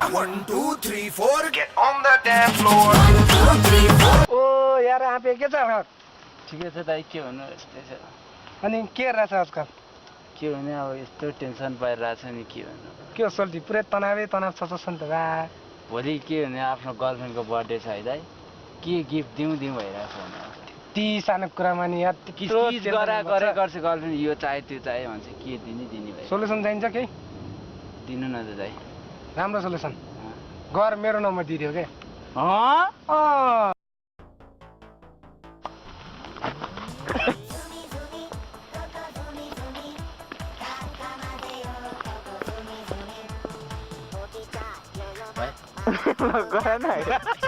1 2 3 4 get on the dance floor. ओ यार आपे के छ ठिकै छ दाइ के भन्नु यस्तै छ अनि के रहेछ आजकल के भने अब यस्तो टेन्सन पाइरहेछ नि के भन्नु के हो सोल्टी पुरै तनाव छ नि त बा भोलि के भने आफ्नो गर्लफ्रेन्डको बर्थडे छ है दाइ के गिफ्ट दिउँ भइरहेछ भने ती सानो कुरामा नि यार किस गरे गर्छ गर्लफ्रेन्ड यो चाहे त्यो चाहे भन्छ के दिने भाइ सोलुसन चाहिन्छ केही दिनु न त दाइ राम्रो सोलुसन गर मेरो नम्बर दिदियो के गएन